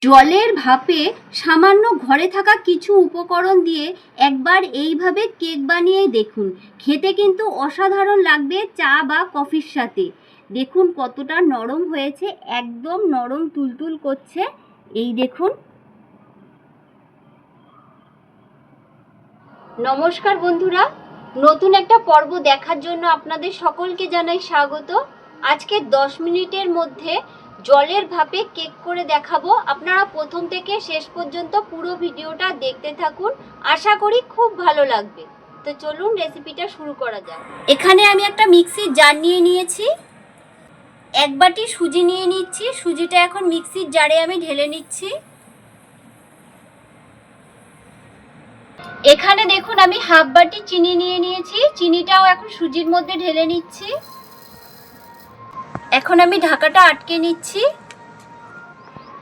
জলের ভাপে সামান্য ঘরে থাকা কিছু উপকরণ দিয়ে একবার এইভাবে কেক বানিয়ে দেখুন। খেতে কিন্তু অসাধারণ লাগবে চা বা কফির সাথে। দেখুন কতটা নরম হয়েছে, একদম নরম তুলতুল করছে। এই দেখুন। নমস্কার বন্ধুরা, নতুন একটা পর্ব দেখার জন্য আপনাদের সকলকে জানাই স্বাগত। আজকে 10 মিনিটের মধ্যে জলের ভাপে কেক করে দেখাবো। আপনারা প্রথম থেকে শেষ পর্যন্ত পুরো ভিডিওটা দেখতে থাকুন, আশা করি খুব ভালো লাগবে। তো চলুন রেসিপিটা শুরু করা যাক। এখানে আমি একটা মিক্সির জার নিয়ে নিয়েছি, 1 বাটি সুজি নিয়ে নিচ্ছি। সুজিটা এখন মিক্সির জারে আমি ঢেলে নিচ্ছি। এখানে দেখুন আমি হাফ বাটি চিনি নিয়ে নিয়েছি, চিনিটাও এখন সুজির মধ্যে ঢেলে নিচ্ছি। এখন আমি ঢাকাটা আটকে নিচ্ছি।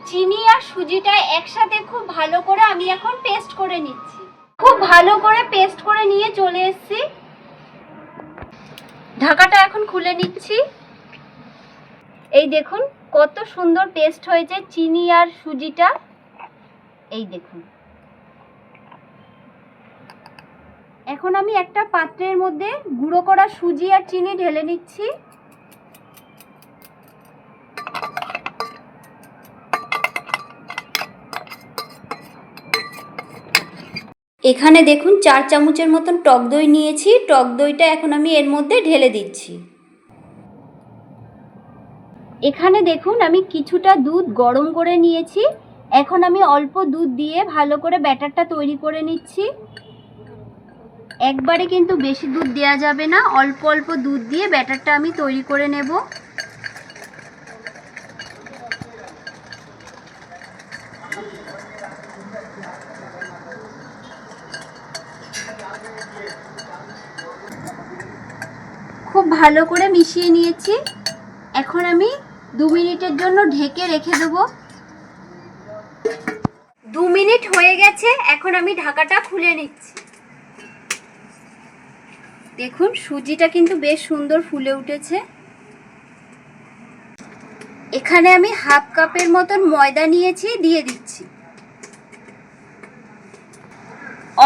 চিনি আর সুজিটা একসাথে খুব ভালো করে আমি এখন পেস্ট করে নিচ্ছি। খুব ভালো করে পেস্ট করে নিয়ে চলে এসেছি। ঢাকাটা এখন খুলে নিচ্ছি। এই দেখুন কত সুন্দর পেস্ট হয়েছে চিনি আর সুজিটা। এই দেখুন। এখন আমি একটা পাত্রের মধ্যে গুঁড়ো করা সুজি আর চিনি ঢেলে নিচ্ছি। এখানে দেখুন 4 চামচের মতন টক দই নিয়েছি। টক দইটা এখন আমি এর মধ্যে ঢেলে দিচ্ছি। এখানে দেখুন আমি কিছুটা দুধ গরম করে নিয়েছি। এখন আমি অল্প দুধ দিয়ে ভালো করে ব্যাটারটা তৈরি করে নিচ্ছি। একবারে কিন্তু বেশি দুধ দেওয়া যাবে না, অল্প অল্প দুধ দিয়ে ব্যাটারটা আমি তৈরি করে নেব। খুব ভালো করে মিশিয়ে নিয়েছি। এখন আমি 2 মিনিটের জন্য ঢেকে রেখে দেব। 2 মিনিট হয়ে গেছে, এখন আমি ঢাকাটা খুলে নিচ্ছি। দেখুন সুজিটা কিন্তু বেশ সুন্দর ফুলে উঠেছে। এখানে আমি হাফ কাপের মতন ময়দা নিয়েছি, দিয়ে দিচ্ছি।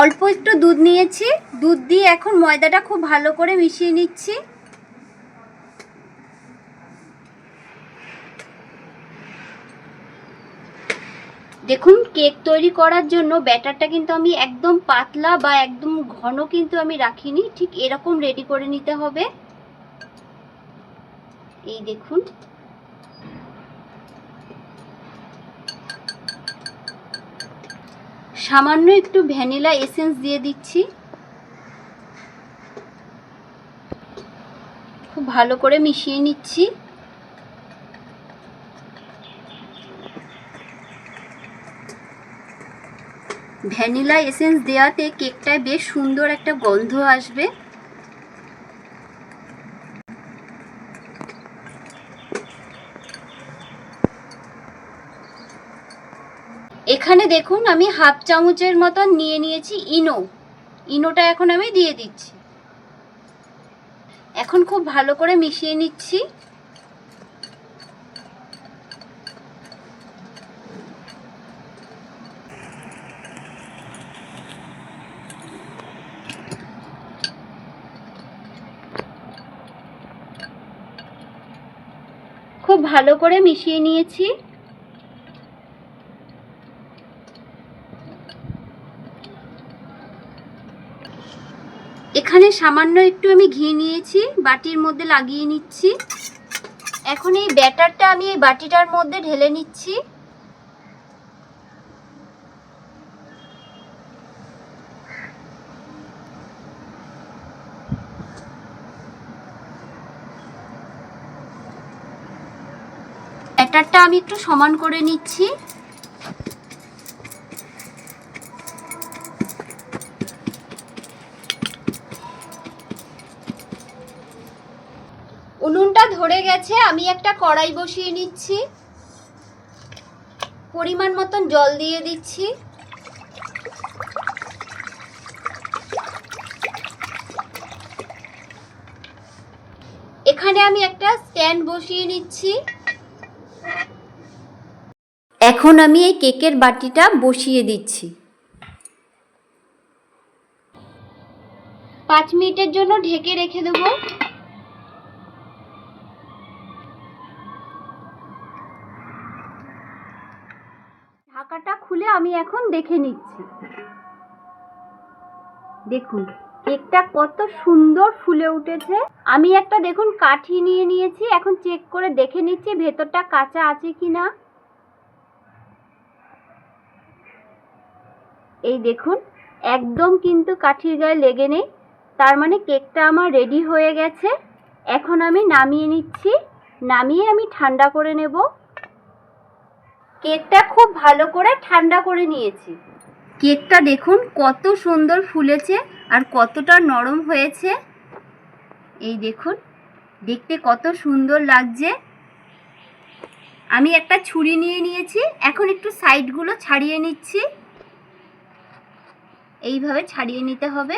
অল্প একটু দুধ নিয়েছি, দুধ দিয়ে এখন ময়দাটা খুব ভালো করে মিশিয়ে নিচ্ছি। দেখুন কেক তৈরি করার জন্য ব্যাটারটা কিন্তু আমি একদম পাতলা বা একদম ঘন কিন্তু আমি রাখিনি, ঠিক এরকম রেডি করে নিতে হবে। এই দেখুন। সামান্য একটু ভ্যানিলা এসেন্স দিয়ে দিচ্ছি। খুব ভালো করে মিশিয়ে নিচ্ছি। ভ্যানিলা এসেন্স দেওয়াতে কেকটায় বেশ সুন্দর একটা গন্ধ আসবে। এখানে দেখুন আমি হাফ চামচের মতন নিয়ে নিয়েছি ইনোটা এখন আমি দিয়ে দিচ্ছি। এখন খুব ভালো করে মিশিয়ে নিচ্ছি। খুব ভালো করে মিশিয়ে নিয়েছি। এখানে সামান্য একটু আমি ঘি নিয়েছি, বাটির মধ্যে লাগিয়ে নিচ্ছি। এখন এই ব্যাটারটা আমি এই বাটিটার মধ্যে ঢেলে নিচ্ছি। ব্যাটারটা আমি একটু সমান করে নিচ্ছি। উনুনটা ধরে গেছে, আমি একটা কড়াই বসিয়ে নিচ্ছি। পরিমাণ মতন জল দিয়ে দিচ্ছি। এখানে আমি একটা স্ট্যান্ড বসিয়ে নিচ্ছি। এখন আমি এই কেকের বাটিটা বসিয়ে দিচ্ছি। 5 মিনিটের জন্য ঢেকে রেখে দেবো। ঢাকাটা খুলে আমি এখন দেখে নিচ্ছি। দেখুন কেকটা কত সুন্দর ফুলে উঠেছে। আমি একটা দেখুন কাঠি নিয়ে নিয়েছি, এখন চেক করে দেখে নিচ্ছি ভেতরটা কাঁচা আছে কিনা। এই দেখুন একদম কিন্তু কাঠির গায়ে লেগে নেই, তার মানে কেকটা আমার রেডি হয়ে গেছে। এখন আমি নামিয়ে নিচ্ছি, নামিয়ে আমি ঠান্ডা করে নেব। কেকটা খুব ভালো করে ঠান্ডা করে নিয়েছি। কেকটা দেখুন কত সুন্দর ফুলেছে আর কতটা নরম হয়েছে। এই দেখুন দেখতে কত সুন্দর লাগছে। আমি একটা ছুরি নিয়ে নিয়েছি, এখন একটু সাইডগুলো ছাড়িয়ে নিচ্ছি। এইভাবে ছাড়িয়ে নিতে হবে।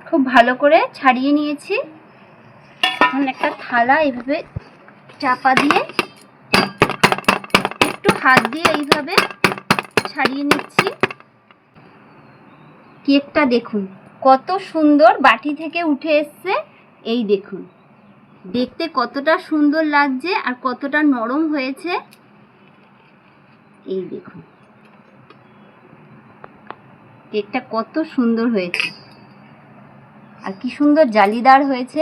খুব ভালো করে ছাড়িয়ে নিয়েছি। এখন একটা থালা এইভাবে চাপা দিয়ে একটু হাত দিয়ে এইভাবে ছাড়িয়ে নিচ্ছি। কেকটা দেখুন কত সুন্দর বাটি থেকে উঠে এসছে। এই দেখুন দেখতে কতটা সুন্দর লাগছে আর কতটা নরম হয়েছে। এই দেখুন কেকটা কত সুন্দর হয়েছে আর কি সুন্দর জালিদার হয়েছে।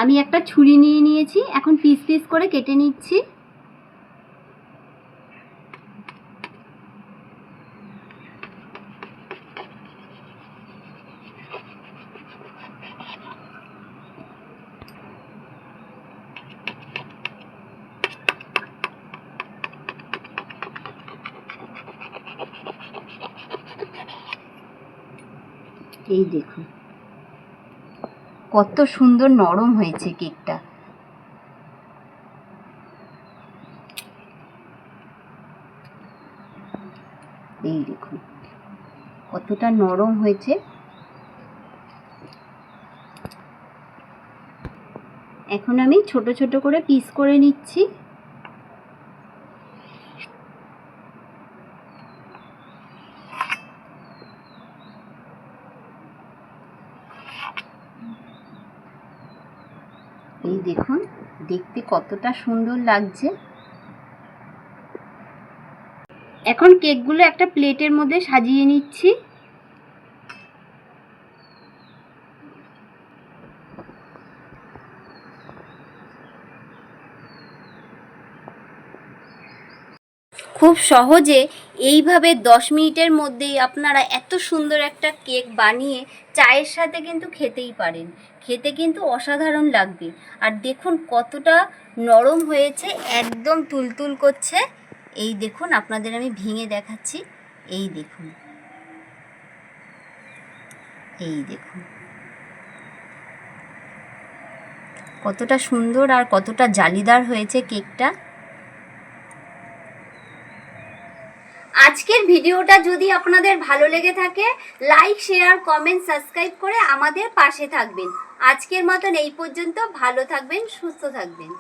আমি একটা ছুরি নিয়ে নিয়েছি, এখন পিস পিস করে কেটে নিচ্ছি। এই দেখুন কত সুন্দর নরম হয়েছে কেকটা। এই দেখুন কতটা নরম হয়েছে। এখন আমি ছোট ছোট করে পিস করে নিচ্ছি। এই দেখুন দেখতে কতটা সুন্দর লাগছে। এখন কেকগুলো একটা প্লেটের মধ্যে সাজিয়ে নিচ্ছি। খুব সহজে এইভাবে 10 মিনিটের মধ্যেই আপনারা এত সুন্দর একটা কেক বানিয়ে চায়ের সাথে কিন্তু খেতেই পারেন। খেতে কিন্তু অসাধারণ লাগবে। আর দেখুন কতটা নরম হয়েছে, একদম তুলতুল করছে। এই দেখুন আপনাদের আমি ভেঙে দেখাচ্ছি। এই দেখুন এই দেখুন কতটা সুন্দর আর কতটা জালিদার হয়েছে কেকটা। আজকের ভিডিওটা যদি আপনাদের ভালো লেগে থাকে লাইক শেয়ার কমেন্ট সাবস্ক্রাইব করে আমাদের পাশে থাকবেন। আজকের মতন এই পর্যন্ত। ভালো থাকবেন, সুস্থ থাকবেন।